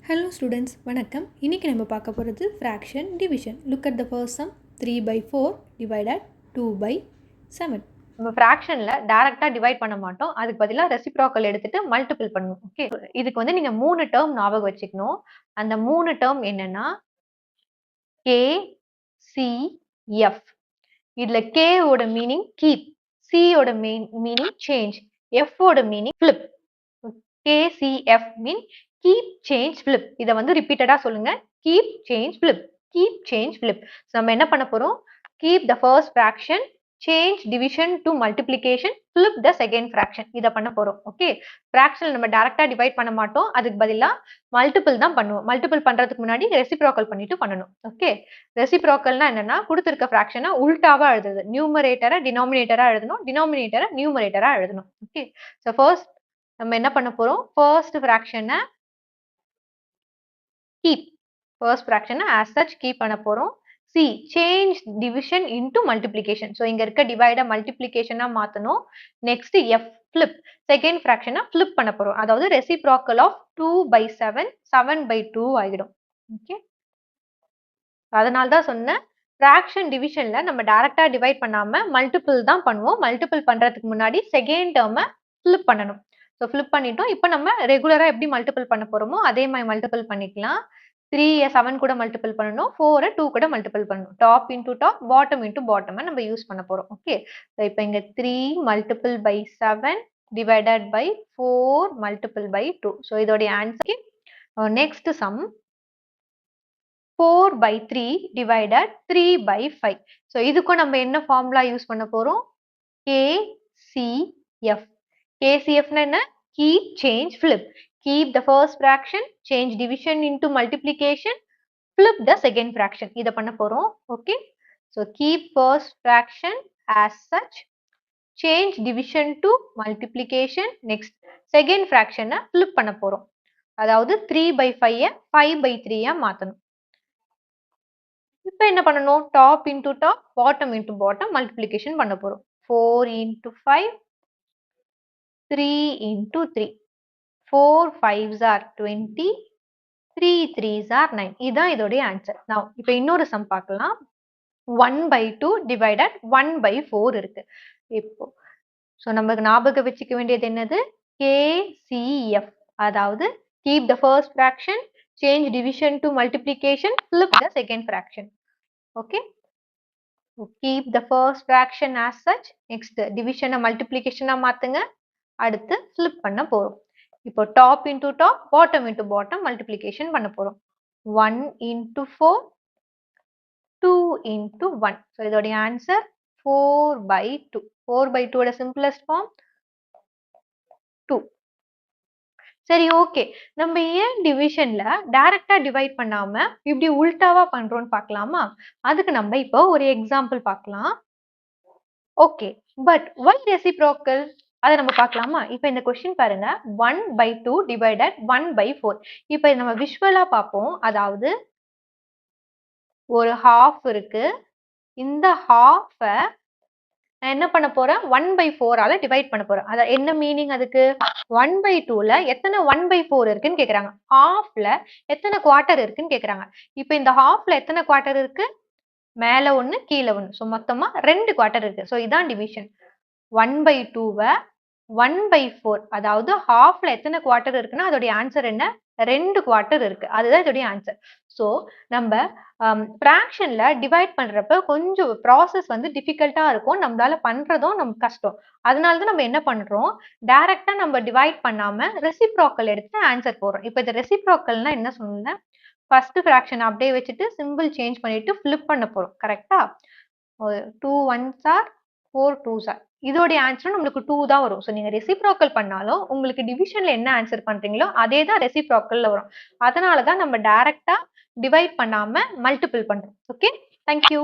Hello students, வணக்கம். இன்னைக்கு நம்ம பார்க்க போகிறது fraction division. Look at the first sum 3/4 divided 2/7. நம்ம ஃப்ராக்ஷன்ல டைரக்டா டிவைட் பண்ண மாட்டோம். அதுக்கு பதிலா ரெசிப்ரோக்கல் எடுத்துட்டு மல்டிபிள் பண்ணுவோம். ஓகே. இதுக்கு வந்து நீங்க 3 டேர்ம் ஞாபகம் வச்சுக்கணும். அந்த 3 டேர்ம் என்னன்னா K, C, F. இதுல K ஓட மீனிங் கீப், C ஓட மீனிங் சேஞ்ச், F ஓட meaning flip. K, C, F மீன் கீப், சேஞ்ச், ஃபிளிப். இதை வந்து ரிப்பீட்டடா சொல்லுங்க. Keep, change, flip. Keep, change, flip. நம்ம என்ன பண்ண போறோம்? Keep the first fraction, change division to multiplication, flip the second fraction. இத பண்ண போறோம். ஓகே. ஃபிராக்ஷன் நம்ம டைரக்டா டிவைட் பண்ண மாட்டோம். அதுக்கு பதிலா மல்டிபிள் தான் பண்ணுவோம். மல்டிபிள் பண்றதுக்கு முன்னாடி ரெசிப்ரோக்கல் பண்ணிட்டு பண்ணணும். ஓகே. ரெசிப்ரோக்கல்னா என்னன்னா கொடுத்திருக்க ஃபிராக்ஷனை உல்டாவா எழுதுறது. நியூமரேட்டரை டினாமினேட்டரா எழுதணும், டினாமினேட்டரை நியூமரேட்டரா எழுதணும். ஓகே. சோ ஃபர்ஸ்ட் நம்ம என்ன பண்ண போறோம்? ஃபர்ஸ்ட் ஃபிராக்ஷனை கீப், ஃபர்ஸ்ட் ஃபிராக்ஷனை as such கீப் பண்ண போறோம். C, change division into multiplication. So, இங்க இருக்க divide multiplication மாத்தணும். Next, F, flip. Second fraction flip பண்ண போறோம். அதாவது reciprocal of 2/7, 7/2 ஆகிடும். Okay. அதனால தான் சொன்னேன், fraction divisionல நம்ம டைரக்டா டிவைட் பண்ணாம மல்டிபிள் தான் பண்ணுவோம். மல்டிபிள் பண்றதுக்கு முன்னாடி செகண்ட் டேர்மை flip பண்ணணும். ஸோ flip பண்ணிட்டோம். இப்போ நம்ம ரெகுலரா எப்படி மல்டிபிள் பண்ண போறோமோ அதே மாதிரி மல்டிபிள் பண்ணிக்கலாம். 3 7 கூட மல்டிபிள் பண்ணணும், 4 2 கூட மல்டிபிள் பண்ணணும். Top into top, bottom into bottom நம்ம யூஸ் பண்ண போறோம். ஓகே. இப்போ இங்க 3 multiple by 7 divided by 4 multiple by 2. So இதோட answer next sum 4/3 divided 3/5. So இதுக்கும் நம்ம என்ன ஃபார்முலா யூஸ் பண்ண போறோம்? KCF. KCF என்ன? Keep, change, flip. Keep the first fraction, change division into multiplication, flip the second fraction. இத பண்ண போறோம். Okay. So keep first fraction as such, change division to multiplication. Next second fraction flip பண்ண போறோம். அதாவது 3/5 5/3 மாத்தணும். இப்போ என்ன பண்ணணும்? Top into top, bottom into bottom multiplication பண்ண போறோம். 4 into 5, 3 into 3. 4 5s are 20, 3 3s are 9. இதுதான் இதோட ஆன்சர். Now இப்போ இன்னொரு சம் பார்க்கலாம். 1/2 divided 1/4 இருக்கு. இப்போ ஸோ நமக்கு ஞாபகம் வச்சுக்க வேண்டியது என்னது? KCF. அதாவது keep the first fraction, change division to multiplication, flip the second fraction. Okay. So keep the first fraction as such. Next division multiplication மாத்துங்க. அடுத்து flip பண்ண போறோம். இப்போ top into top, bottom into bottom multiplication பண்ண போறோம். 1 into 4, 2 into 1. So இதோட answer 4/2. 4/2 ஓட simplest form 2. சரி, ஓகே. நம்ம ஏன் டிவிஷன்ல டைரக்டா டிவைட் பண்ணாம இப்படி உல்டாவா பண்றோம்னு பார்க்கலாமா? அதுக்கு நம்ம இப்போ ஒரு எக்ஸாம்பிள் பார்க்கலாம். ஓகே. But why reciprocal? அதை நம்ம பார்க்கலாமா? இப்போ இந்த கொஸ்டின் பாருங்க. 1/2 divided 1/4. இப்போ நம்ம விஷுவலா பார்ப்போம். அதாவது ஒரு ஹாஃப் இருக்கு. இந்த ஹாஃபை நான் என்ன பண்ண போறேன்? 1/4 டிவைட் பண்ண போறேன். அத என்ன மீனிங் அதுக்கு? 1/2ல எத்தனை 1/4 இருக்குன்னு கேக்குறாங்க. ஹாஃப்ல எத்தனை குவார்டர் இருக்குன்னு கேக்குறாங்க. இப்போ இந்த ஹாஃப்ல எத்தனை குவார்டர் இருக்கு? மேல ஒண்ணு, கீழ ஒண்ணு. ஸோ மொத்தமா 2 குவார்டர் இருக்கு. ஸோ இதான் டிவிஷன். 1/2வை 1/4, அதாவது ஹாஃப்ல எத்தனை குவார்டர் இருக்குன்னா அதோட ஆன்சர் என்ன? 2 குவார்டர் இருக்கு. அதுதான் இதோட ஆன்சர். ஸோ நம்ம ஃபிராக்ஷன்ல டிவைட் பண்றப்ப கொஞ்சம் ப்ராசஸ் வந்து டிஃபிகல்ட்டா இருக்கும். நம்மளால பண்றதும் நமக்கு கஷ்டம். அதனால தான் நம்ம என்ன பண்றோம்? டைரக்டா நம்ம டிவைட் பண்ணாம ரெசிப்ரோக்கல் எடுத்து ஆன்சர் போடுறோம். இப்போ இந்த ரெசிப்ரோக்கல்னா என்ன சொன்னேன்? ஃபர்ஸ்ட் ஃபிராக்ஷன் அப்படியே வச்சுட்டு சிம்பிள் சேஞ்ச் பண்ணிட்டு ஃபிளிப் பண்ண போறோம். கரெக்டா? 2 1s are 4 2s are. இதோட ஆன்சர் நம்மளுக்கு 2 தான் வரும். ஸோ நீங்க ரெசிப்ரோக்கல் பண்ணாலும் உங்களுக்கு டிவிஷன்ல என்ன ஆன்சர் பண்றீங்களோ அதே தான் ரெசிப்ரோக்கல்ல வரும். அதனால தான் நம்ம டைரக்டா டிவைட் பண்ணாம மல்டிபிள் பண்றோம். ஓகே. தேங்க்யூ.